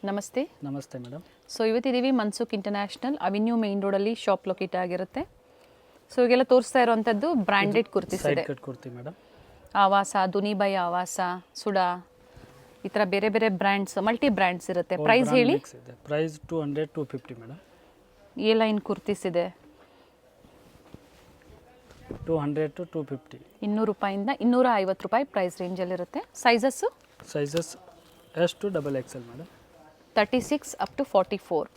ನಮಸ್ತೆ. ನಮಸ್ತೆ madam. So ಇವತ್ತಿದ್ದೀವಿ ಮನ್ಸುಖ್ ಇಂಟರ್ನ್ಯಾಷನಲ್ ಅವೆನ್ಯೂ ಮೇನ್ ರೋಡಲ್ಲಿ ಶಾಪ್ ಲೊಕೇಟ್ ಆಗಿರುತ್ತೆ. ಸೊ ಈಗೆಲ್ಲ ತೋರಿಸ್ತಾ ಇರುವಂಥದ್ದು ಬ್ರ್ಯಾಂಡೆಡ್ ಕುರ್ತೀಸ್ ಇದೆ. Side cut kurti madam. Avaasa, ದುನಿಬೈ ಆವಾಸ, ಸುಡಾ, ಈ ಥರ ಬೇರೆ ಬೇರೆ ಬ್ರ್ಯಾಂಡ್ಸ್, ಮಲ್ಟಿ ಬ್ರ್ಯಾಂಡ್ಸ್ ಇರುತ್ತೆ. ಪ್ರೈಸ್ ಹೇಳಿ. Price 200 250 madam. A line kurtis ಇದೆ 200 to 250. 200 ರೂಪಾಯಿಂದ 250 ರೂಪಾಯಿ ಪ್ರೈಸ್ ರೇಂಜಲ್ಲಿರುತ್ತೆ. Sizes sizes S to double XL madam. 36 up to 44.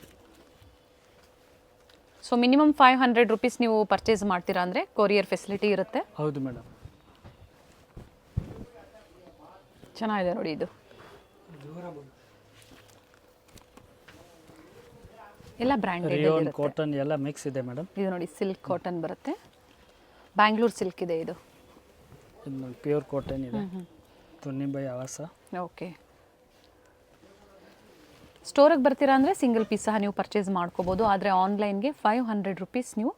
So minimum 500 rupees ನೀವು ಪರ್ಚೇಸ್ ಮಾಡ್ತೀರಾ ಅಂದರೆ ಕೊರಿಯರ್ ಫೆಸಿಲಿಟಿ ಇರುತ್ತೆ. ಹೌದು ಮೇಡಮ್. ಚೆನ್ನಾಗಿದೆ ನೋಡಿ, ಇದು ಎಲ್ಲ ಬ್ರ್ಯಾಂಡೆಡ್ ರಿಯೋನ್ ಕಾಟನ್ ಎಲ್ಲ ಮಿಕ್ಸ್ ಇದೆ ಮೇಡಮ್. ಇದು ನೋಡಿ ಸಿಲ್ಕ್ ಕಾಟನ್ ಬರುತ್ತೆ, ಬ್ಯಾಂಗ್ಳೂರ್ ಸಿಲ್ಕ್ ಇದೆ. ಇದು ಪ್ಯೂರ್ ಕಾಟನ್ ಇದೆ. ತುನಿಬೈ ಆವಾಸ. ಓಕೆ. ಸ್ಟೋರಿಗೆ ಬರ್ತೀರಾ ಅಂದರೆ ಸಿಂಗಲ್ ಪೀಸ್ ಸಹ ನೀವು ಪರ್ಚೇಸ್ ಮಾಡ್ಕೋಬೋದು. ಆದರೆ ಆನ್ಲೈನ್ಗೆ 500 ರುಪೀಸ್ ನೀವು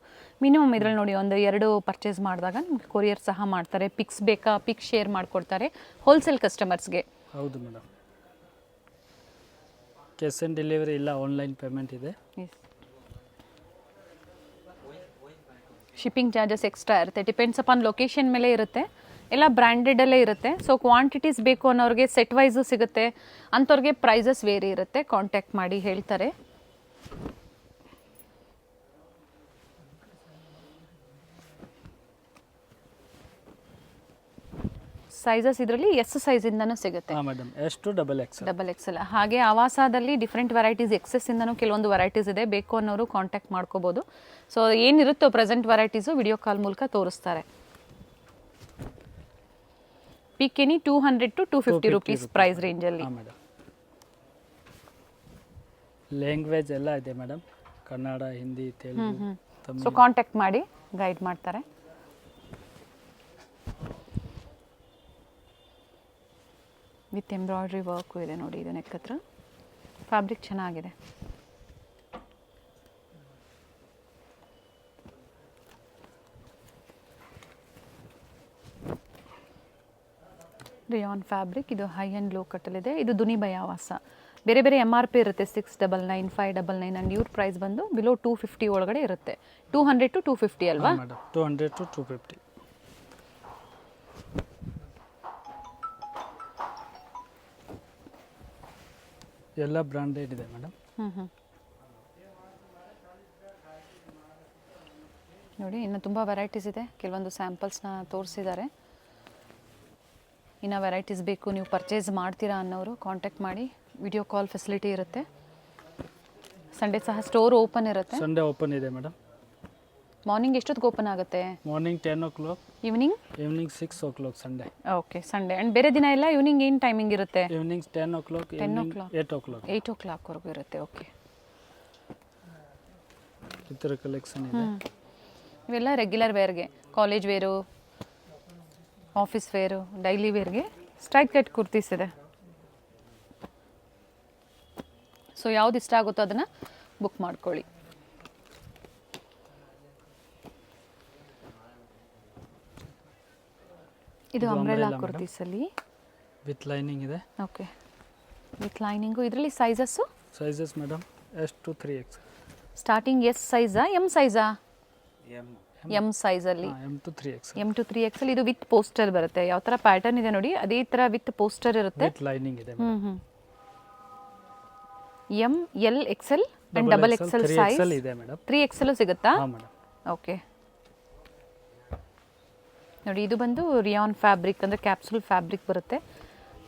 ಮಿನಿಮಮ್ ಇದರಲ್ಲಿ ನೋಡಿ ಒಂದು 2 ಪರ್ಚೇಸ್ ಮಾಡಿದಾಗ ನಿಮಗೆ ಕೊರಿಯರ್ ಸಹ ಮಾಡ್ತಾರೆ. ಪಿಕ್ಸ್ ಬೇಕಾ ಪಿಕ್ ಶೇರ್ ಮಾಡಿಕೊಡ್ತಾರೆ ಹೋಲ್ಸೇಲ್ ಕಸ್ಟಮರ್ಸ್ಗೆ. ಹೌದು ಮೇಡಮ್. ಕ್ಯಾಶ್ ಆನ್ ಡೆಲಿವರಿ ಇಲ್ಲ, ಆನ್ಲೈನ್ ಪೇಮೆಂಟ್ ಇದೆ. ಶಿಪ್ಪಿಂಗ್ ಚಾರ್ಜಸ್ ಎಕ್ಸ್ಟ್ರಾ ಇರುತ್ತೆ, ಡಿಪೆಂಡ್ಸ್ ಅಪಾನ್ ಲೊಕೇಶನ್ ಮೇಲೆ ಇರುತ್ತೆ. ಎಲ್ಲ ಬ್ರ್ಯಾಂಡೆಡಲ್ಲೇ ಇರುತ್ತೆ. ಸೊ ಕ್ವಾಂಟಿಟೀಸ್ ಬೇಕು ಅನ್ನೋರಿಗೆ ಸೆಟ್ ವೈಸು ಸಿಗುತ್ತೆ, ಅಂಥವ್ರಿಗೆ ಪ್ರೈಸಸ್ ವೇರಿ ಇರುತ್ತೆ. ಕಾಂಟ್ಯಾಕ್ಟ್ ಮಾಡಿ ಹೇಳ್ತಾರೆ. ಸೈಜಸ್ ಇದರಲ್ಲಿ ಎಸ್ ಸೈಜಿಂದನೂ ಸಿಗುತ್ತೆ. Madam S to double XL. Double XL. ಹಾಗೆ ಆವಾಸದಲ್ಲಿ ಡಿಫ್ರೆಂಟ್ ವೆರೈಟೀಸ್, ಎಕ್ಸೆಸ್ಸಿಂದನೂ ಕೆಲವೊಂದು ವೆರೈಟೀಸ್ ಇದೆ. ಬೇಕು ಅನ್ನೋರು ಕಾಂಟ್ಯಾಕ್ಟ್ ಮಾಡ್ಕೋಬೋದು. ಸೊ ಏನಿರುತ್ತೋ ಪ್ರೆಸೆಂಟ್ ವೆರೈಟೀಸು ವಿಡಿಯೋ ಕಾಲ್ ಮೂಲಕ ತೋರಿಸ್ತಾರೆ. ಪಿಕೆನಿ 200 to 250 ರುಪೀಸ್ ಪ್ರೈಸ್ ರೇಂಜಲ್ಲಿ. ಮೇಡಮ್ ಲ್ಯಾಂಗ್ವೇಜ್ ಎಲ್ಲ ಇದೆ madam, Kannada, Hindi, Telugu, so contact ಮಾಡಿ ಗೈಡ್ ಮಾಡ್ತಾರೆ. ವಿತ್ ಎಂಬ್ರಾಯ್ಡ್ರಿ ವರ್ಕು ಇದೆ ನೋಡಿ, ಇದು ನೆಕ್ ಹತ್ರ. ಫ್ಯಾಬ್ರಿಕ್ ಚೆನ್ನಾಗಿದೆ. ರಿಯಾನ್ ಫ್ಯಾಬ್ರಿಕ್, ಇದು ಹೈ ಆ್ಯಂಡ್ ಲೋ ಕಟ್ಟಲಿದೆ. ಇದು ದುನಿಬೈ ಆವಾಸ. ಬೇರೆ ಬೇರೆ MRP ಇರುತ್ತೆ, 699 599 ಆ್ಯಂಡ್ ಇವ್ರ ಪ್ರೈಸ್ ಬಂದು ಬಿಲೋ 250 ಒಳಗಡೆ ಇರುತ್ತೆ. 200 to 250 ಅಲ್ವಾ ಮೇಡಮ್? 200 to 250. ಎಲ್ಲ ಬ್ರಾಂಡೆಡ್ ಇದೆ ಮೇಡಮ್. ನೋಡಿ, ಇನ್ನು ತುಂಬ ವೆರೈಟೀಸ್ ಇದೆ. ಕೆಲವೊಂದು ಸ್ಯಾಂಪಲ್ಸ್ನ ತೋರಿಸಿದ್ದಾರೆ. ಇನ್ನು ವೆರೈಟೀಸ್ ಬೇಕು, ನೀವು ಪರ್ಚೇಸ್ ಮಾಡ್ತೀರಾ ಅನ್ನೋರು ಕಾಂಟ್ಯಾಕ್ಟ್ ಮಾಡಿ. ವಿಡಿಯೋ ಕಾಲ್ ಫೆಸಿಲಿಟಿ ಇರುತ್ತೆ. ಸಂಡೇ ಸಹ ಸ್ಟೋರ್ ಓಪನ್ ಇರುತ್ತೆ. ಸಂಡೇ ಓಪನ್ ಇದೆ ಮೇಡಮ್. ಮಾರ್ನಿಂಗ್ ಎಷ್ಟೊತ್ತಿಗೆ ಓಪನ್ ಆಗುತ್ತೆ? Morning 10 o'clock. Evening 6 o'clock Sunday. Okay, Sunday. And ಬೇರೆ ದಿನ ಎಲ್ಲ ಈವ್ನಿಂಗ್ ಏನು ಟೈಮಿಂಗ್ ಇರುತ್ತೆ? Evening 10 o'clock, 8 o'clock. 8 o'clockವರೆಗೂ ಇರುತ್ತೆ. ಓಕೆ. ಈ ಥರ ಕಲೆಕ್ಷನ್ ಇದೆ. ಇವೆಲ್ಲ ರೆಗ್ಯುಲರ್ ವೇರ್ಗೆ, college wear, office wear, daily ವೇರ್ಗೆ ಸ್ಟ್ರೈಟ್ ಕಟ್ ಕುರ್ತೀಸ್ ಇದೆ. ಸೊ ಯಾವ್ದು ಇಷ್ಟ ಆಗುತ್ತೋ ಅದನ್ನು ಬುಕ್ ಮಾಡ್ಕೊಳ್ಳಿ. ಇದು ಅಂಬ್ರೆಲಾ ಕುರ್ತೀಸಲ್ಲಿ ವಿತ್ ಲೈನಿಂಗ್ ಇದೆ. Okay, with lining. ಇದರಲ್ಲಿ sizes sizes madam S to 3X. Starting S ಸೈಜಾ ಎಮ್ ಸೈಜಾ? ಎಮ್ ಸೈಜಲ್ಲಿ. M to 3X. M to 3X ಅಲ್ಲಿ. ಇದು ವಿತ್ ಪೋಸ್ಟರ್ ಬರುತ್ತೆ. ಯಾವ ಥರ ಪ್ಯಾಟರ್ನ್ ಇದೆ ನೋಡಿ, ಅದೇ ಥರ ವಿತ್ ಪೋಸ್ಟರ್ ಇರುತ್ತೆ. ವಿತ್ ಲೈನಿಂಗ್ ಇದೆ. M, L, XL and double XL size ಇದೆ ಮೇಡಮ್. 3XL ಸಿಗುತ್ತಾ? ಹಾಂ ಮೇಡಮ್. ಓಕೆ ನೋಡಿ, ಇದು ಬಂದು ರಿಯಾನ್ ಫ್ಯಾಬ್ರಿಕ್ ಅಂದರೆ ಕ್ಯಾಪ್ಸೂಲ್ ಫ್ಯಾಬ್ರಿಕ್ ಬರುತ್ತೆ.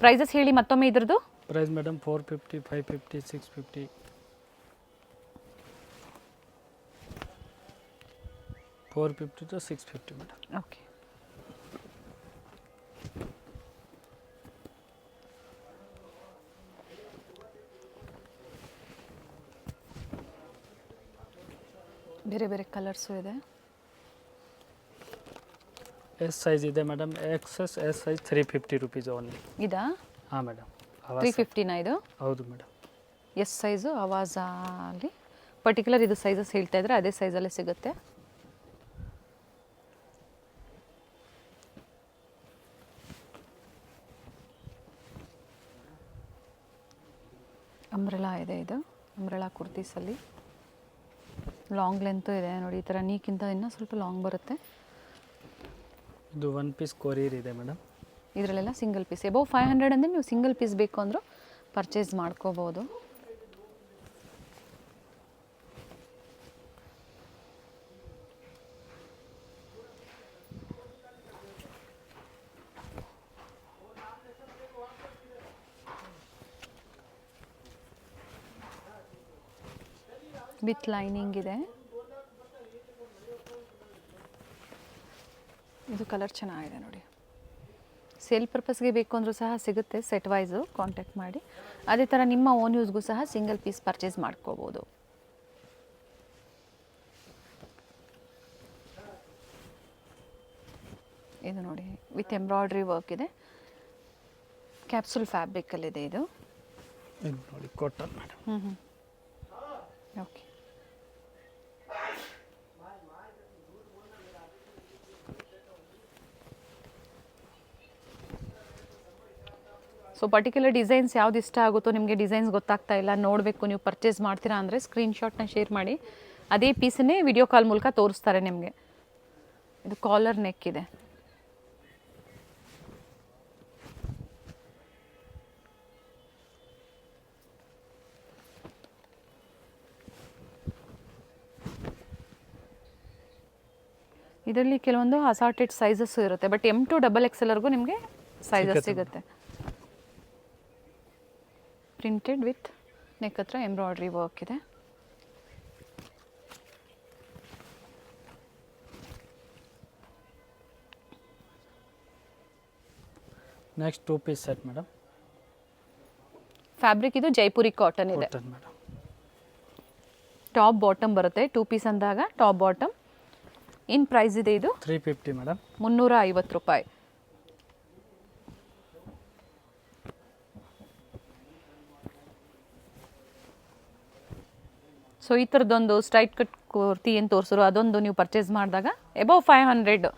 ಪ್ರೈಸಸ್ ಹೇಳಿ ಮತ್ತೊಮ್ಮೆ ಇದ್ರದ್ದು. Price madam 450, 550, 650. 450 to 650 madam. Okay. ಬೇರೆ ಬೇರೆ ಕಲರ್ಸು ಇದೆ. ಎಸ್ ಸೈಜ್ ಇದೆ madam. XS S size 350 rupees only. ಇದಾ? ಹಾಂ ಮೇಡಮ್. 350ನಾ ಇದು? ಹೌದು ಮೇಡಮ್. ಎಸ್ ಸೈಜು ಆವಾಜಲ್ಲಿ ಪರ್ಟಿಕ್ಯುಲರ್ ಇದು ಸೈಜಸ್ ಹೇಳ್ತಾ ಇದ್ರೆ ಅದೇ ಸೈಜಲ್ಲೇ ಸಿಗುತ್ತೆ. ಅಂಬ್ರೆಲಾ ಇದೆ, ಇದು ಅಂಬ್ರೆಲಾ ಕುರ್ತೀಸಲ್ಲಿ ಲಾಂಗ್ ಲೆಂತು ಇದೆ ನೋಡಿ. ಈ ಥರ ನೀಕ್ಕಿಂತ ಇನ್ನೂ ಸ್ವಲ್ಪ ಲಾಂಗ್ ಬರುತ್ತೆ. ಇದು 1 ಪೀಸ್ ಕೊರಿಯರ್ ಇದೆ ಮೇಡಮ್. ಇದರಲ್ಲೆಲ್ಲ ಸಿಂಗಲ್ ಪೀಸ್ ಎಬೋವ್ 500 ಅಂದರೆ ನೀವು ಸಿಂಗಲ್ ಪೀಸ್ ಬೇಕು ಅಂದರೂ ಪರ್ಚೇಸ್ ಮಾಡ್ಕೋಬೋದು. ವಿತ್ ಲೈನಿಂಗ್ ಇದೆ. ಇದು ಕಲರ್ ಚೆನ್ನಾಗಿದೆ ನೋಡಿ. ಸೇಲ್ ಪರ್ಪಸ್ಗೆ ಬೇಕು ಅಂದರೂ ಸಹ ಸಿಗುತ್ತೆ, ಸೆಟ್ ವೈಸು ಕಾಂಟ್ಯಾಕ್ಟ್ ಮಾಡಿ. ಅದೇ ಥರ ನಿಮ್ಮ ಓನ್ ಯೂಸ್ಗೂ ಸಹ ಸಿಂಗಲ್ ಪೀಸ್ ಪರ್ಚೇಸ್ ಮಾಡ್ಕೋಬೋದು. ಇದು ನೋಡಿ ವಿತ್ ಎಂಬ್ರಾಯ್ಡ್ರಿ ವರ್ಕ್ ಇದೆ, ಕ್ಯಾಪ್ಸುಲ್ ಫ್ಯಾಬ್ರಿಕಲ್ಲಿದೆ ಇದು. ಇದು ನೋಡಿ cotton madam. Okay. So particular designs ಯಾವ್ದು ಇಷ್ಟ ಆಗುತ್ತೋ, ನಿಮಗೆ ಡಿಸೈನ್ಸ್ ಗೊತ್ತಾಗ್ತಾ ಇಲ್ಲ, ನೋಡಬೇಕು, ನೀವು ಪರ್ಚೇಸ್ ಮಾಡ್ತೀರಾ ಅಂದರೆ ಸ್ಕ್ರೀನ್ಶಾಟ್ನ ಶೇರ್ ಮಾಡಿ. ಅದೇ ಪೀಸನ್ನೇ ವಿಡಿಯೋ ಕಾಲ್ ಮೂಲಕ ತೋರಿಸ್ತಾರೆ ನಿಮಗೆ. ಇದು ಕಾಲರ್ ನೆಕ್ ಇದೆ. ಇದರಲ್ಲಿ ಕೆಲವೊಂದು ಅಸಾರ್ಟೆಡ್ ಸೈಜಸ್ಸು ಇರುತ್ತೆ, ಬಟ್ M to XXLವರೆಗೂ ನಿಮಗೆ ಸೈಜಸ್ ಸಿಗುತ್ತೆ. ಪ್ರಿಂಟೆಡ್ ವಿತ್ ನೆಕ್ ಹತ್ರ ಎಂಬ್ರಾಯ್ಡ್ರಿ ವರ್ಕ್ ಇದೆ. Next 2 piece set madam. Fabric ಇದು ಜೈಪುರಿ ಕಾಟನ್ ಇದೆ. Cotton madam. ಟಾಪ್ ಬಾಟಮ್ ಬರುತ್ತೆ, 2 ಪೀಸ್ ಅಂದಾಗ ಟಾಪ್ ಬಾಟಮ್. ಏನು ಪ್ರೈಸ್ ಇದೆ ಇದು? 350 ಮೇಡಮ್. 350 ರೂಪಾಯಿ. ಸೊ ಈ ಥರದ್ದೊಂದು ಸ್ಟ್ರೈಟ್ ಕಟ್ ಕುರ್ತಿ ಏನು ತೋರಿಸಿದ್ರು ಅದೊಂದು ನೀವು ಪರ್ಚೇಸ್ ಮಾಡಿದಾಗ ಎಬೋವ್ 500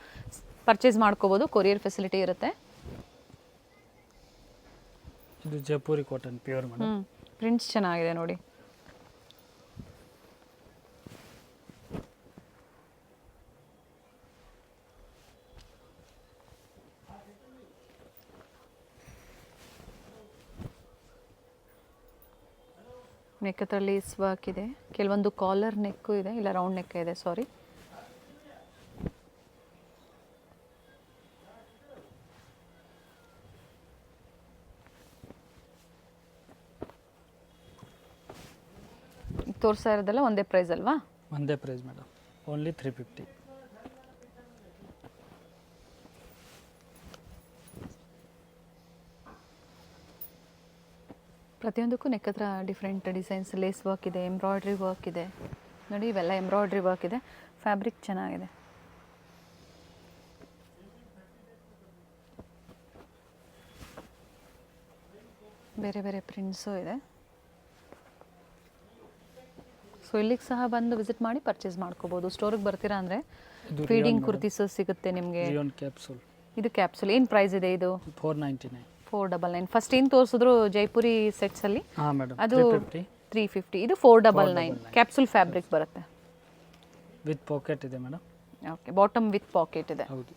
ಪರ್ಚೇಸ್ ಮಾಡ್ಕೋಬೋದು. ಕೊರಿಯರ್ ಫೆಸಿಲಿಟಿ ಇರುತ್ತೆ. ಇದು Jaipuri cotton pure madam. Prints ಚೆನ್ನಾಗಿದೆ ನೋಡಿ. ನೆಕ್ ಹತ್ರ ಲೇಸ್ ವರ್ಕ್ ಇದೆ, ಕೆಲವೊಂದು ಕಾಲರ್ ನೆಕ್ಕು ಇದೆ, ಇಲ್ಲ ರೌಂಡ್ ನೆಕ್ ಇದೆ, ಸಾರಿ. ತೋರಿಸ್ತಾ ಇರೋದೆಲ್ಲ ಒಂದೇ ಪ್ರೈಸ್ ಅಲ್ವಾ? ಒಂದೇ ಪ್ರೈಸ್ ಮೇಡಮ್, ಓನ್ಲಿ 350. ಪ್ರತಿಯೊಂದಕ್ಕೂ ನೆಕ್ ಹತ್ರ ಡಿಫ್ರೆಂಟ್ ಡಿಸೈನ್ಸ್, ಲೇಸ್ ವರ್ಕ್ ಇದೆ, ಎಂಬ್ರಾಯ್ಡ್ರಿ ವರ್ಕ್ ಇದೆ ನೋಡಿ. ಇವೆಲ್ಲ ಎಂಬ್ರಾಯ್ಡ್ರಿ ವರ್ಕ್ ಇದೆ. ಫ್ಯಾಬ್ರಿಕ್ ಚೆನ್ನಾಗಿದೆ. ಬೇರೆ ಬೇರೆ ಪ್ರಿಂಟ್ಸು ಇದೆ. ಸೊ ಇಲ್ಲಿಗೆ ಸಹ ಬಂದು ವಿಸಿಟ್ ಮಾಡಿ ಪರ್ಚೇಸ್ ಮಾಡ್ಕೋಬೋದು. ಸ್ಟೋರಿಗೆ ಬರ್ತೀರಾ ಅಂದರೆ ಫೀಡಿಂಗ್ ಕುರ್ತೀಸು ಸಿಗುತ್ತೆ ನಿಮಗೆ. ಕ್ಯಾಪ್ಸೂಲ್. ಇದು ಕ್ಯಾಪ್ಸುಲ್. ಏನು ಪ್ರೈಸ್ ಇದೆ ಇದು? 499. 499. ಫಸ್ಟ್ ಏನು ತೋರಿಸಿದ್ರು ಜೈಪುರಿ ಸೆಟ್ಸಲ್ಲಿ, ಹಾಂ ಮೇಡಮ್, ಅದು 350. ಇದು 499. ಕ್ಯಾಪ್ಸುಲ್ ಫ್ಯಾಬ್ರಿಕ್ ಬರುತ್ತೆ. ವಿತ್ ಪಾಕೆಟ್ ಇದೆ madam. Okay, bottom with packet ಇದೆ. ಹೌದು.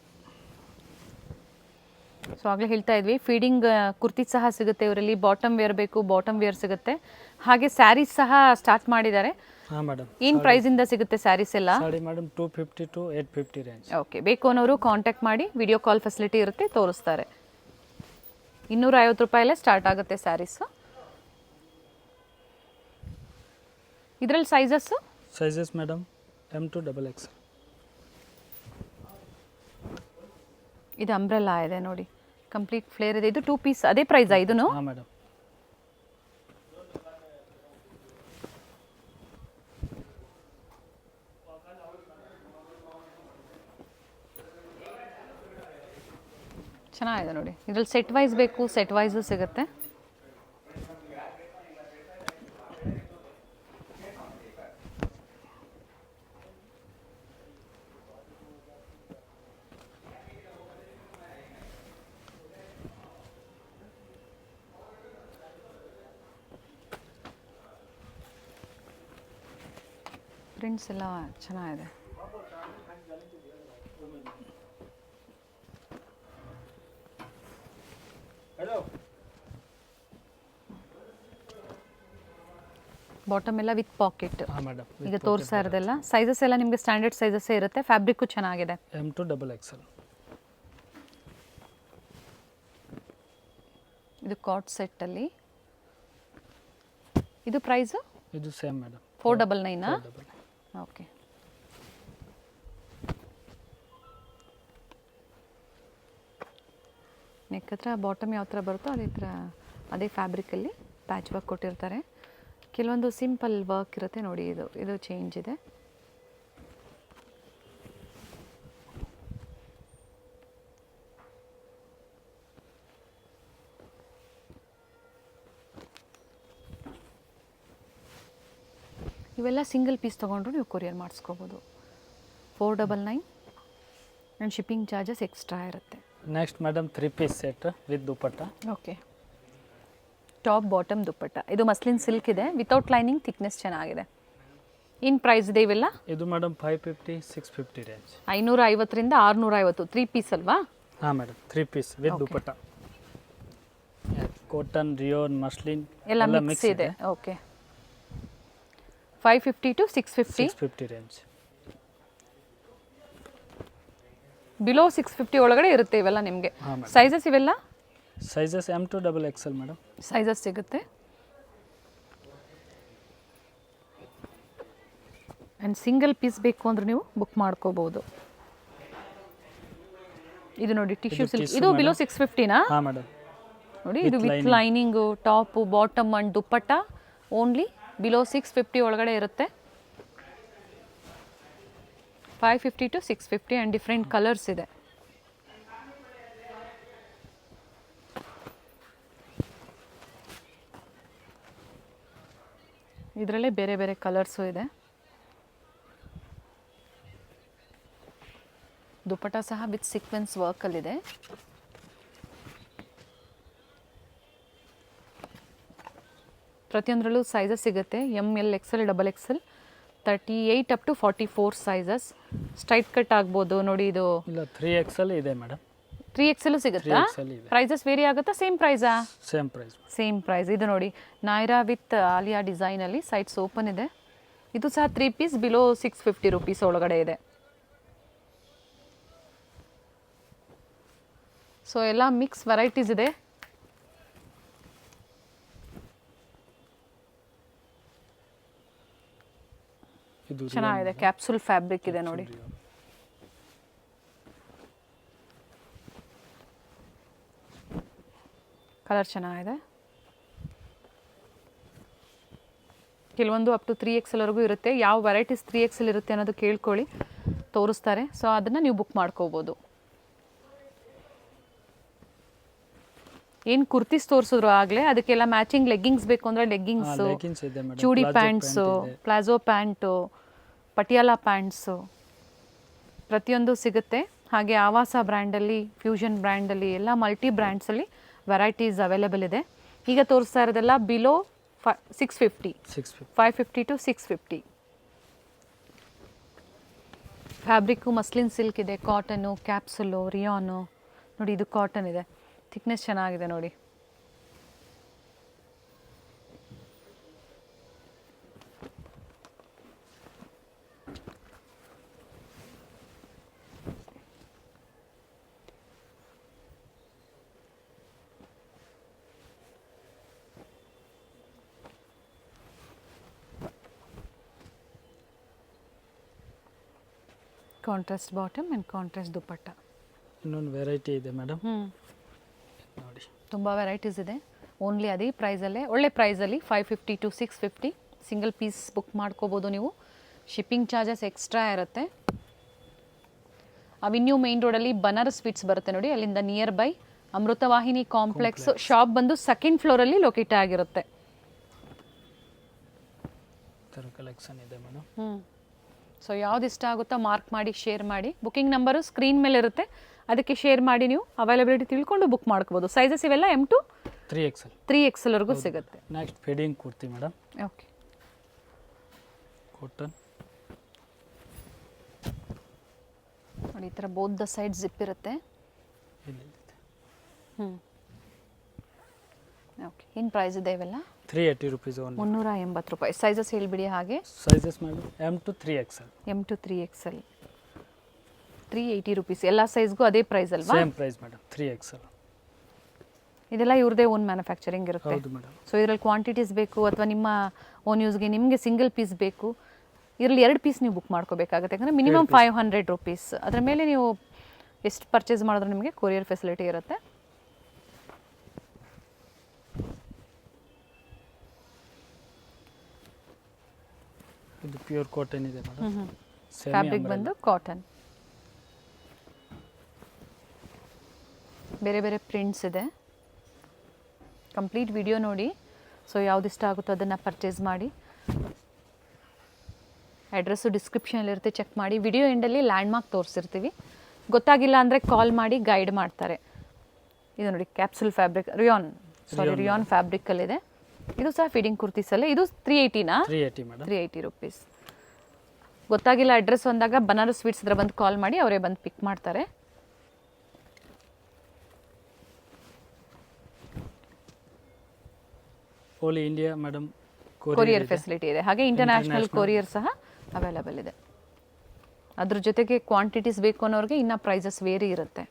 ಸೊ ಆಗಲೇ ಹೇಳ್ತಾ ಇದ್ವಿ, ಫೀಡಿಂಗ್ ಕುರ್ತಿ ಸಹ ಸಿಗುತ್ತೆ ಇವರಲ್ಲಿ. ಬಾಟಮ್ ವೇರ್ ಬೇಕು, ಬಾಟಮ್ ವೇರ್ ಸಿಗುತ್ತೆ. ಹಾಗೆ ಸ್ಯಾರೀಸ್ ಸಹ ಸ್ಟಾರ್ಟ್ ಮಾಡಿದ್ದಾರೆ. ಹಾಂ ಮೇಡಮ್. ಏನು ಪ್ರೈಸಿಂದ ಸಿಗುತ್ತೆ ಸ್ಯಾರೀಸ್ ಎಲ್ಲ? Sari madam 250 to 850 range. Okay, ಬೇಕು ಅನ್ನೋರು ಕಾಂಟ್ಯಾಕ್ಟ್ ಮಾಡಿ, ವಿಡಿಯೋ ಕಾಲ್ ಫೆಸಿಲಿಟಿ ಇರುತ್ತೆ, ತೋರಿಸ್ತಾರೆ. 250 ರೂಪಾಯಲ್ಲೇ ಸ್ಟಾರ್ಟ್ ಆಗುತ್ತೆ ಸ್ಯಾರೀಸು. ಇದರಲ್ಲಿ sizes? Sizes madam M to XXL. ಇದು ಅಂಬ್ರೆಲಾ ಇದೆ ನೋಡಿ, ಕಂಪ್ಲೀಟ್ ಫ್ಲೇರ್ ಇದೆ. ಇದು 2 ಪೀಸ್, ಅದೇ ಪ್ರೈಸಾ ಇದೂ? ಹಾಂ ಮೇಡಮ್. ಚೆನ್ನಾಗಿದೆ ನೋಡಿ. ಇದ್ರಲ್ಲಿ ಸೆಟ್ ವೈಸ್ ಬೇಕು, ಸೆಟ್ ವೈಸು ಸಿಗುತ್ತೆ. ಪ್ರಿಂಟ್ಸ್ ಎಲ್ಲ ಚೆನ್ನಾಗಿದೆ. ಬಾಟಮ್ ಎಲ್ಲ ವಿತ್ ಪಾಕೆಟ್. ಹಾಂ ಮೇಡಮ್. ಈಗ ತೋರಿಸ್ತಾ ಇರೋದೆಲ್ಲ ಸೈಜಸ್ ಎಲ್ಲ ನಿಮಗೆ ಸ್ಟ್ಯಾಂಡರ್ಡ್ ಸೈಜಸ್ಸೇ ಇರುತ್ತೆ. ಫ್ಯಾಬ್ರಿಕ್ಕು ಚೆನ್ನಾಗಿದೆ. M to XXL. ಇದು ಕಾಟ್ ಸೆಟ್ಟಲ್ಲಿ. ಇದು ಪ್ರೈಸು ಇದು ಸೇಮ್ ಮೇಡಮ್. 499. ಓಕೆ. ನೆಕ್ ಹತ್ರ ಬಾಟಮ್ ಯಾವ ಥರ ಬರುತ್ತೋ ಅದೇ ಥರ ಅದೇ ಫ್ಯಾಬ್ರಿಕಲ್ಲಿ ಪ್ಯಾಚ್ ವರ್ಕ್ ಕೊಟ್ಟಿರ್ತಾರೆ. ಕೆಲವೊಂದು ಸಿಂಪಲ್ ವರ್ಕ್ ಇರುತ್ತೆ ನೋಡಿ. ಇದು ಚೇಂಜ್ ಇದೆ. ಇವೆಲ್ಲ ಸಿಂಗಲ್ ಪೀಸ್ ತೊಗೊಂಡ್ರು ನೀವು ಕೊರಿಯರ್ ಮಾಡಿಸ್ಕೋಬೋದು. 499 ಆ್ಯಂಡ್ ಶಿಪ್ಪಿಂಗ್ ಚಾರ್ಜಸ್ ಎಕ್ಸ್ಟ್ರಾ ಇರುತ್ತೆ. Next madam 3 piece set with dupatta. Okay. Top bottom dupatta. ಇದು ಮಸ್ಲಿನ್ ಸಿಲ್ಕ್ ಇದೆ, ವಿತೌಟ್ ಲೈನಿಂಗ್, ಥಿಕ್ನೆಸ್ ಚೆನ್ನಾಗಿದೆ. ಇನ್ ಪ್ರೈಸ್ ಇದೆ ಇವೆಲ್ಲ? ಇದು ಮೇಡಮ್ 550 650 ರೇಂಜ್. 550ರಿಂದ 650. 3 ಪೀಸ್ ಅಲ್ವಾ? ಹಾಂ madam, 3 piece with dupatta. Cotton, rayon, muslin ಎಲ್ಲ ಮಿಕ್ಸ್ ಇದೆ. ಓಕೆ. 550 to 650 range. ಬಿಲೋ 650 ಒಳಗಡೆ ಇರುತ್ತೆ ಇವೆಲ್ಲ ನಿಮಗೆ. ಸೈಜಸ್ ಇವೆಲ್ಲ sizes M to XXL madam. Sizes ಸಿಗುತ್ತೆ. ಆ್ಯಂಡ್ ಸಿಂಗಲ್ ಪೀಸ್ ಬೇಕು ಅಂದ್ರೆ ನೀವು ಬುಕ್ ಮಾಡ್ಕೋಬಹುದು. ಇದು ನೋಡಿ ಟಿಶ್ಯೂ ಸಿಲ್ಕ್. ಇದು ಬಿಲೋ 650ನಾ? ಹಾಂ ಮೇಡಮ್. ನೋಡಿ ಇದು with lining, top, bottom and dupatta only below 650 ಒಳಗಡೆ ಇರುತ್ತೆ. 550 to 650 ಆ್ಯಂಡ್ ಡಿಫ್ರೆಂಟ್ ಕಲರ್ಸ್ ಇದೆ. ಇದರಲ್ಲೇ ಬೇರೆ ಬೇರೆ ಕಲರ್ಸು ಇದೆ. ದುಪ್ಪಟ್ಟ ಸಹ ವಿತ್ ಸೀಕ್ವೆನ್ಸ್ ವರ್ಕಲ್ಲಿದೆ. ಪ್ರತಿಯೊಂದರಲ್ಲೂ ಸೈಜಸ್ ಸಿಗುತ್ತೆ. ML XL XXL 38 up to 44 sizes. Straight cut ಆಗ್ಬೋದು ನೋಡಿ. ಇದು ಇಲ್ಲ 3XL ಇದೆ ಮೇಡಮ್. 3XL ಸಿಗುತ್ತಾ? ಪ್ರೈಸಸ್ ವೇರಿ ಆಗುತ್ತಾ? ಸೇಮ್ ಪ್ರೈಸಾ? Same price. Same price. ಇದು ನೋಡಿ ನಾಯ್ರಾ ವಿತ್ ಆಲಿಯಾ ಡಿಸೈನಲ್ಲಿ ಸೈಡ್ಸ್ ಓಪನ್ ಇದೆ. ಇದು ಸಹ 3 ಪೀಸ್ ಬಿಲೋ 650 ರುಪೀಸ್ ಒಳಗಡೆ ಇದೆ. ಸೊ ಎಲ್ಲ ಮಿಕ್ಸ್ ವೆರೈಟೀಸ್ ಇದೆ. ಇದು ಚೆನ್ನಾಗಿದೆ. ಕ್ಯಾಪ್ಸೂಲ್ ಫ್ಯಾಬ್ರಿಕ್ ಇದೆ ನೋಡಿ. ಕಲರ್ ಚೆನ್ನಾಗಿದೆ. ಕೆಲವೊಂದು ಅಪ್ ಟು 3XL ವರೆಗೂ ಇರುತ್ತೆ. ಯಾವ ವೆರೈಟೀಸ್ 3XL ಇರುತ್ತೆ ಅನ್ನೋದು ಕೇಳ್ಕೊಳ್ಳಿ, ತೋರಿಸ್ತಾರೆ. ಸೊ ಅದನ್ನು ನೀವು ಬುಕ್ ಮಾಡ್ಕೋಬೋದು. ಏನು ಕುರ್ತೀಸ್ ತೋರಿಸಿದ್ರು ಆಗಲೇ, ಅದಕ್ಕೆಲ್ಲ ಮ್ಯಾಚಿಂಗ್ ಲೆಗ್ಗಿಂಗ್ಸ್ ಬೇಕು ಅಂದರೆ leggings, chudi pants, palazzo pants, Patiala pants ಪ್ರತಿಯೊಂದು ಸಿಗುತ್ತೆ. ಹಾಗೆ ಆವಾಸ ಬ್ರ್ಯಾಂಡಲ್ಲಿ, ಫ್ಯೂಷನ್ ಬ್ರ್ಯಾಂಡಲ್ಲಿ ಎಲ್ಲ ಮಲ್ಟಿ ಬ್ರ್ಯಾಂಡ್ಸಲ್ಲಿ ವೆರೈಟೀಸ್ ಅವೈಲೇಬಲ್ ಇದೆ. ಈಗ ತೋರಿಸ್ತಾ ಇರೋದೆಲ್ಲ below 650. 550 to 650. Fabric muslin silk ಇದೆ, ಕಾಟನ್ನು, ಕ್ಯಾಪ್ಸುಲು, ರಿಯಾನು. ನೋಡಿ ಇದು ಕಾಟನ್ ಇದೆ, ಥಿಕ್ನೆಸ್ ಚೆನ್ನಾಗಿದೆ ನೋಡಿ. ಕಾಂಟ್ರಾಸ್ಟ್ ಬಾಟಮ್ ಆ್ಯಂಡ್ ಕಾಂಟ್ರಾಸ್ಟ್ ದುಪ್ಪಟ್ಟ. ಇನ್ನೊಂದು ವೆರೈಟಿ ಇದೆ ಮೇಡಮ್ ನೋಡಿ. ತುಂಬ ವೆರೈಟೀಸ್ ಇದೆ. ಓನ್ಲಿ ಅದೇ ಪ್ರೈಸಲ್ಲೇ, ಒಳ್ಳೆ ಪ್ರೈಸಲ್ಲಿ 550 to 650 ಸಿಂಗಲ್ ಪೀಸ್ ಬುಕ್ ಮಾಡ್ಕೋಬೋದು ನೀವು. ಶಿಪ್ಪಿಂಗ್ ಚಾರ್ಜಸ್ ಎಕ್ಸ್ಟ್ರಾ ಇರುತ್ತೆ. ಅವಿನ್ಯೂ ಮೇನ್ ರೋಡಲ್ಲಿ ಬನಾರಸ್ ಸ್ವೀಟ್ಸ್ ಬರುತ್ತೆ ನೋಡಿ, ಅಲ್ಲಿಂದ near by Amritavahini complex shop ಬಂದು 2nd ಫ್ಲೋರಲ್ಲಿ ಲೊಕೇಟ್ ಆಗಿರುತ್ತೆ. ಕಲೆಕ್ಷನ್ ಇದೆ ಮೇಡಮ್. ಸೊ ಯಾವ್ದು ಇಷ್ಟ ಆಗುತ್ತೋ ಮಾರ್ಕ್ ಮಾಡಿ ಶೇರ್ ಮಾಡಿ. ಬುಕಿಂಗ್ ನಂಬರು ಸ್ಕ್ರೀನ್ ಮೇಲೆ ಇರುತ್ತೆ, ಅದಕ್ಕೆ ಶೇರ್ ಮಾಡಿ ನೀವು ಅವೈಲಬಿಲಿಟಿ ತಿಳ್ಕೊಂಡು ಬುಕ್ ಮಾಡ್ಕೋಬೋದು. ಸೈಜಸ್ ಇವೆಲ್ಲ M to 3XL ವರೆಗೂ ಸಿಗುತ್ತೆ. Next feeding kurti madam. Okay. Cotton ನೋಡಿ ಈ ಥರ ಬೋತ್ ದ ಸೈಡ್ ಜಿಪ್ ಇರುತ್ತೆ. ಇಲ್ಲಿ ಓಕೆ, ಏನು ಪ್ರೈಸ್ ಇದೆ ಇವೆಲ್ಲ? 380 rupees only. 380 ರೂಪಾಯಿ. ಸೈಜಸ್ ಹೇಳಿಬಿಡಿ ಹಾಗೆ. Sizes madam M to 3XL. M to 3XL 380 rupees. ಎಲ್ಲ ಸೈಜ್ಗೂ ಅದೇ ಪ್ರೈಸ್ ಅಲ್ವಾ? Same price madam, 3XL. ಇದೆಲ್ಲ ಇವ್ರದೇ ಓನ್ ಮ್ಯಾನುಫ್ಯಾಕ್ಚರಿಂಗ್ ಇರುತ್ತೆ. ಹೌದು ಮೇಡಮ್. ಸೊ ಇದರಲ್ಲಿ ಕ್ವಾಂಟಿಟೀಸ್ ಬೇಕು ಅಥವಾ ನಿಮ್ಮ ಓನ್ ಯೂಸ್ಗೆ ನಿಮಗೆ ಸಿಂಗಲ್ ಪೀಸ್ ಬೇಕು, ಇದರಲ್ಲಿ 2 ಪೀಸ್ ನೀವು ಬುಕ್ ಮಾಡ್ಕೋಬೇಕಾಗುತ್ತೆ. ಯಾಕಂದರೆ ಮಿನಿಮಮ್ 500 ರೂಪೀಸ್. ಅದರ ಮೇಲೆ ನೀವು ಎಷ್ಟು ಪರ್ಚೇಸ್ ಮಾಡಿದ್ರು ನಿಮಗೆ ಕೊರಿಯರ್ ಫೆಸಿಲಿಟಿ ಇರುತ್ತೆ. ಇದು ಪ್ಯೂರ್ ಕಾಟನ್ ಇದೆ ಮೇಡಮ್. ಫ್ಯಾಬ್ರಿಕ್ ಬಂದು ಕಾಟನ್. ಬೇರೆ ಬೇರೆ ಪ್ರಿಂಟ್ಸ್ ಇದೆ. ಕಂಪ್ಲೀಟ್ ವಿಡಿಯೋ ನೋಡಿ. ಸೊ ಯಾವ್ದು ಇಷ್ಟ ಆಗುತ್ತೋ ಅದನ್ನು ಪರ್ಚೇಸ್ ಮಾಡಿ. ಅಡ್ರೆಸ್ಸು ಡಿಸ್ಕ್ರಿಪ್ಷನಲ್ಲಿರುತ್ತೆ, ಚೆಕ್ ಮಾಡಿ. ವಿಡಿಯೋ ಎಂಡಲ್ಲಿ ಲ್ಯಾಂಡ್ಮಾರ್ಕ್ ತೋರಿಸಿರ್ತೀವಿ. ಗೊತ್ತಾಗಿಲ್ಲ ಅಂದರೆ ಕಾಲ್ ಮಾಡಿ ಗೈಡ್ ಮಾಡ್ತಾರೆ. ಇದು ನೋಡಿ ಕ್ಯಾಪ್ಸುಲ್ ಫ್ಯಾಬ್ರಿಕ್ ರಿಯಾನ್ ಫ್ಯಾಬ್ರಿಕಲ್ಲಿದೆ. ಇದು ಸಹ ಫೀಡಿಂಗ್ ಕುರ್ತೀಸಲ್ಲೇ. ಇದು 380ನಾ? 380 ಮೇಡಮ್. 380 ರೂಪೀಸ್. ಗೊತ್ತಾಗಿಲ್ಲ ಅಡ್ರೆಸ್ ಅಂದಾಗ ಬನಾರಸ್ ಸ್ವೀಟ್ಸ್ ಹತ್ರ ಬಂದು ಕಾಲ್ ಮಾಡಿ, ಅವರೇ ಬಂದು ಪಿಕ್ ಮಾಡ್ತಾರೆ. All India madam courier facility ಇದೆ. ಹಾಗೆ ಇಂಟರ್ನ್ಯಾಷನಲ್ ಕೊರಿಯರ್ ಸಹ ಅವೈಲಬಲ್ ಇದೆ. ಅದ್ರ ಜೊತೆಗೆ ಕ್ವಾಂಟಿಟೀಸ್ ಬೇಕು ಅನ್ನೋರಿಗೆ ಇನ್ನು ಪ್ರೈಸಸ್ ವೇರಿ ಇರುತ್ತೆ.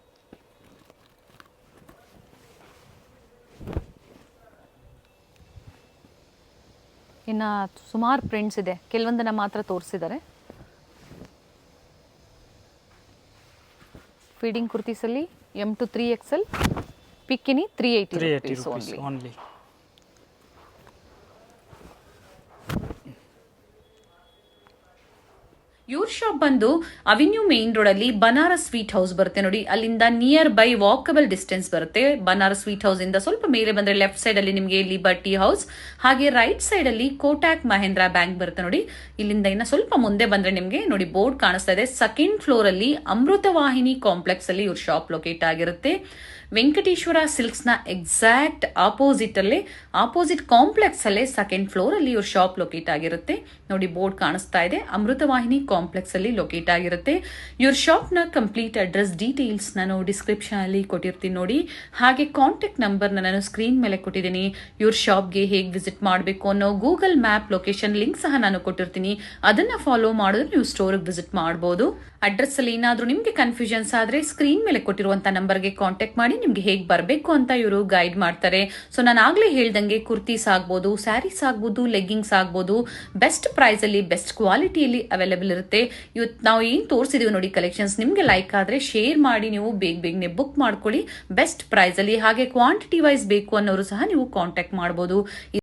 ಇನ್ನು ಸುಮಾರು ಪ್ರಿಂಟ್ಸ್ ಇದೆ, ಕೆಲವೊಂದನ್ನು ಮಾತ್ರ ತೋರಿಸಿದ್ದಾರೆ. ಫೀಡಿಂಗ್ ಕುರ್ತೀಸಲ್ಲಿ M to 3XL ಪಿಕ್ಕಿನಿ 380 rupees only. ಇವ್ರ ಶಾಪ್ ಬಂದು ಅವೆನ್ಯೂ ಮೇನ್ ರೋಡ್ ಅಲ್ಲಿ ಬನಾರಸ್ ಸ್ವೀಟ್ ಹೌಸ್ ಬರುತ್ತೆ ನೋಡಿ. ಅಲ್ಲಿಂದ ನಿಯರ್ ಬೈ ವಾಕಬಲ್ ಡಿಸ್ಟೆನ್ಸ್ ಬರುತ್ತೆ. ಬನಾರಸ್ ಸ್ವೀಟ್ ಹೌಸ್ ಇಂದ ಸ್ವಲ್ಪ ಮೇಲೆ ಬಂದ್ರೆ ಲೆಫ್ಟ್ ಸೈಡ್ ಅಲ್ಲಿ ನಿಮಗೆ ಲಿಬರ್ಟಿ ಹೌಸ್, ಹಾಗೆ ರೈಟ್ ಸೈಡ್ ಅಲ್ಲಿ ಕೋಟಾಕ್ ಮಹೇಂದ್ರ ಬ್ಯಾಂಕ್ ಬರುತ್ತೆ ನೋಡಿ. ಇಲ್ಲಿಂದ ಇನ್ನ ಸ್ವಲ್ಪ ಮುಂದೆ ಬಂದ್ರೆ ನಿಮಗೆ ನೋಡಿ ಬೋರ್ಡ್ ಕಾಣಿಸ್ತಾ ಇದೆ. ಸೆಕೆಂಡ್ ಫ್ಲೋರ್ ಅಲ್ಲಿ ಅಮೃತವಾಹಿನಿ ಕಾಂಪ್ಲೆಕ್ಸ್ ಅಲ್ಲಿ ಇವ್ರ ಶಾಪ್ ಲೊಕೇಟ್ ಆಗಿರುತ್ತೆ. ವೆಂಕಟೇಶ್ವರ ಸಿಲ್ಕ್ಸ್ ನ ಎಕ್ಸಾಕ್ಟ್ ಆಪೋಸಿಟ್ ಕಾಂಪ್ಲೆಕ್ಸ್ ಅಲ್ಲೇ ಸೆಕೆಂಡ್ ಫ್ಲೋರ್ ಅಲ್ಲಿ ಇವ್ರ ಶಾಪ್ ಲೊಕೇಟ್ ಆಗಿರುತ್ತೆ ನೋಡಿ. ಬೋರ್ಡ್ ಕಾಣಿಸ್ತಾ ಇದೆ. ಅಮೃತವಾಹಿನಿ ಕಾಂಪ್ಲೆಕ್ಸ್ ಅಲ್ಲಿ ಲೊಕೇಟ್ ಆಗಿರುತ್ತೆ. ಇವ್ರ ಶಾಪ್ ನ ಕಂಪ್ಲೀಟ್ ಅಡ್ರೆಸ್ ಡೀಟೇಲ್ಸ್ ನಾನು ಡಿಸ್ಕ್ರಿಪ್ಷನ್ ಅಲ್ಲಿ ಕೊಟ್ಟಿರ್ತೀನಿ ನೋಡಿ. ಹಾಗೆ ಕಾಂಟ್ಯಾಕ್ಟ್ ನಂಬರ್ ನಾನು ಸ್ಕ್ರೀನ್ ಮೇಲೆ ಕೊಟ್ಟಿದ್ದೀನಿ. ಇವ್ರ ಶಾಪ್ಗೆ ಹೇಗೆ ವಿಸಿಟ್ ಮಾಡಬೇಕು ಅನ್ನೋ ಗೂಗಲ್ ಮ್ಯಾಪ್ ಲೊಕೇಶನ್ ಲಿಂಕ್ ಸಹ ನಾನು ಕೊಟ್ಟಿರ್ತೀನಿ. ಅದನ್ನ ಫಾಲೋ ಮಾಡಿದ್ರೆ ನೀವು ಸ್ಟೋರ್ಗೆ ವಿಸಿಟ್ ಮಾಡಬಹುದು. ಅಡ್ರೆಸ್ ಅಲ್ಲಿ ಏನಾದ್ರೂ ನಿಮ್ಗೆ ಕನ್ಫ್ಯೂಷನ್ಸ್ ಆದ್ರೆ ಸ್ಕ್ರೀನ್ ಮೇಲೆ ಕೊಟ್ಟಿರುವಂತ ನಂಬರ್ಗೆ ಕಾಂಟ್ಯಾಕ್ಟ್ ಮಾಡಿ ನಿಮ್ಗೆ ಹೇಗೆ ಬರಬೇಕು ಅಂತ ಇವರು ಗೈಡ್ ಮಾಡ್ತಾರೆ. ಸೊ ನಾನು ಆಗ್ಲೇ ಹೇಳ್ದಂಗೆ ಕುರ್ತೀಸ್ ಆಗ್ಬೋದು, ಸ್ಯಾರೀಸ್ ಆಗ್ಬೋದು, ಲೆಗ್ಗಿಂಗ್ಸ್ ಆಗ್ಬೋದು, ಬೆಸ್ಟ್ ಪ್ರೈಸ್ ಅಲ್ಲಿ ಬೆಸ್ಟ್ ಕ್ವಾಲಿಟಿಯಲ್ಲಿ ಅವೈಲೇಬಲ್ ಇರುತ್ತೆ. ಇವತ್ತು ನಾವು ಏನ್ ತೋರಿಸಿದೀವಿ ನೋಡಿ ಕಲೆಕ್ಷನ್ಸ್, ನಿಮ್ಗೆ ಲೈಕ್ ಆದ್ರೆ ಶೇರ್ ಮಾಡಿ ನೀವು ಬೇಗನೆ ಬುಕ್ ಮಾಡ್ಕೊಳ್ಳಿ ಬೆಸ್ಟ್ ಪ್ರೈಸ್ ಅಲ್ಲಿ. ಹಾಗೆ ಕ್ವಾಂಟಿಟಿ ವೈಸ್ ಬೇಕು ಅನ್ನೋರು ಸಹ ನೀವು ಕಾಂಟ್ಯಾಕ್ಟ್ ಮಾಡಬಹುದು.